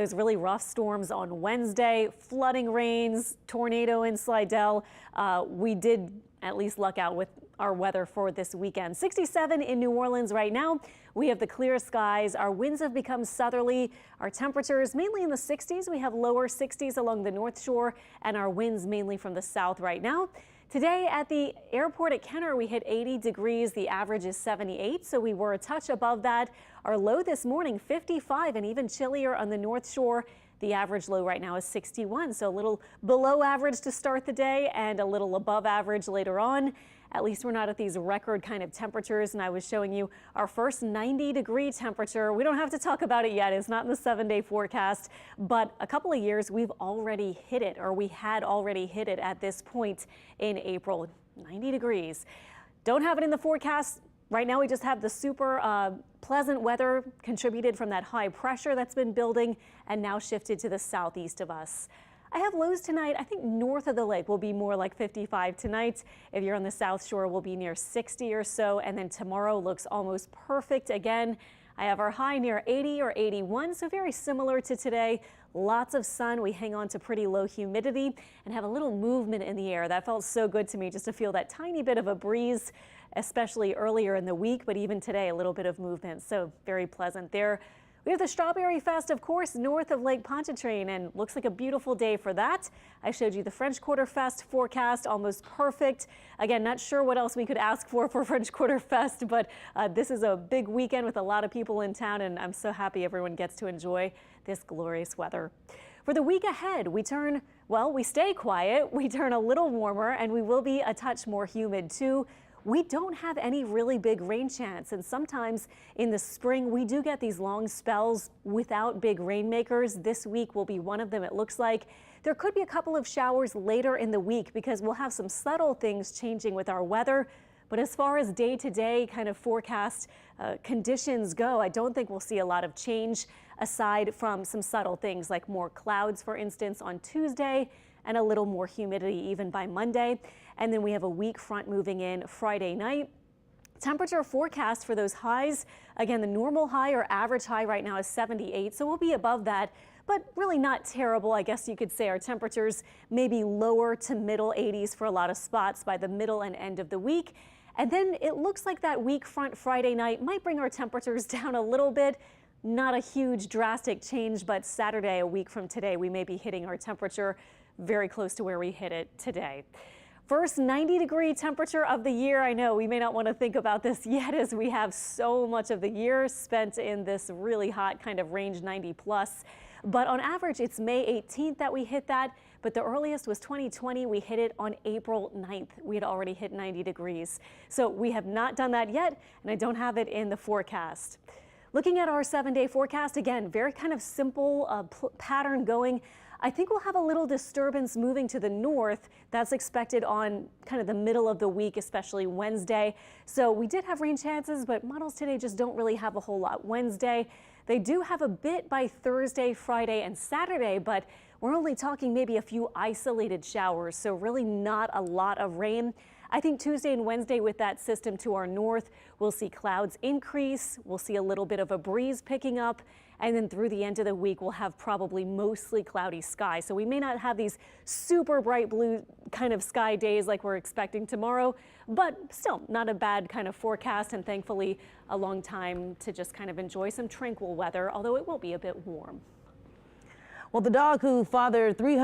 There's really rough storms on Wednesday, flooding rains, tornado in Slidell. We did at least luck out with our weather for this weekend. 67 in New Orleans right now. We have the clear skies. Our winds have become southerly. Our temperatures mainly in the 60s. We have lower 60s along the North Shore, and our winds mainly from the south right now. Today at the airport at Kenner, we hit 80 degrees. The average is 78, so we were a touch above that. Our low this morning, 55, and even chillier on the North Shore. The average low right now is 61, so a little below average to start the day and a little above average later on. At least we're not at these record kind of temperatures, and I was showing you our first 90-degree temperature. We don't have to talk about it yet. It's not in the 7-day forecast, but a couple of years we've already hit it, or we had already hit it at this point in April. 90 degrees. Don't have it in the forecast. Right now we just have the super pleasant weather contributed from that high pressure that's been building and now shifted to the southeast of us. I have lows tonight. I think north of the lake will be more like 55 tonight. If you're on the South Shore, we'll be near 60 or so. And then tomorrow looks almost perfect again. I have our high near 80 or 81, so very similar to today. Lots of sun. We hang on to pretty low humidity and have a little movement in the air. That felt so good to me just to feel that tiny bit of a breeze, especially earlier in the week, but even today, a little bit of movement. So very pleasant there. We have the Strawberry Fest, of course, north of Lake Pontchartrain, and looks like a beautiful day for that. I showed you the French Quarter Fest forecast, almost perfect. Again, not sure what else we could ask for French Quarter Fest, but this is a big weekend with a lot of people in town, and I'm so happy everyone gets to enjoy this glorious weather. For the week ahead, we stay quiet, we turn a little warmer, and we will be a touch more humid too. We don't have any really big rain chance, and sometimes in the spring we do get these long spells without big rainmakers. This week will be one of them, it looks like. There could be a couple of showers later in the week because we'll have some subtle things changing with our weather. But as far as day-to-day kind of forecast conditions go, I don't think we'll see a lot of change aside from some subtle things like more clouds, for instance, on Tuesday, and a little more humidity even by Monday. And then we have a weak front moving in Friday night. Temperature forecast for those highs. Again, the normal high or average high right now is 78, so we'll be above that, but really not terrible. I guess you could say our temperatures may be lower to middle 80s for a lot of spots by the middle and end of the week. And then it looks like that weak front Friday night might bring our temperatures down a little bit. Not a huge drastic change, but Saturday, a week from today, we may be hitting our temperature very close to where we hit it today. First 90-degree temperature of the year. I know we may not want to think about this yet as we have so much of the year spent in this really hot kind of range 90 plus. But on average, it's May 18th that we hit that. But the earliest was 2020. We hit it on April 9th. We had already hit 90 degrees. So we have not done that yet, and I don't have it in the forecast. Looking at our 7-day forecast, again, very kind of simple pattern going. I think we'll have a little disturbance moving to the north. That's expected on kind of the middle of the week, especially Wednesday. So we did have rain chances, but models today just don't really have a whole lot Wednesday. They do have a bit by Thursday, Friday, and Saturday, but we're only talking maybe a few isolated showers, so really not a lot of rain. I think Tuesday and Wednesday with that system to our north, we'll see clouds increase. We'll see a little bit of a breeze picking up. And then through the end of the week, we'll have probably mostly cloudy skies. So we may not have these super bright blue kind of sky days like we're expecting tomorrow, but still not a bad kind of forecast, and thankfully a long time to just kind of enjoy some tranquil weather, although it will be a bit warm. Well, the dog who fathered 300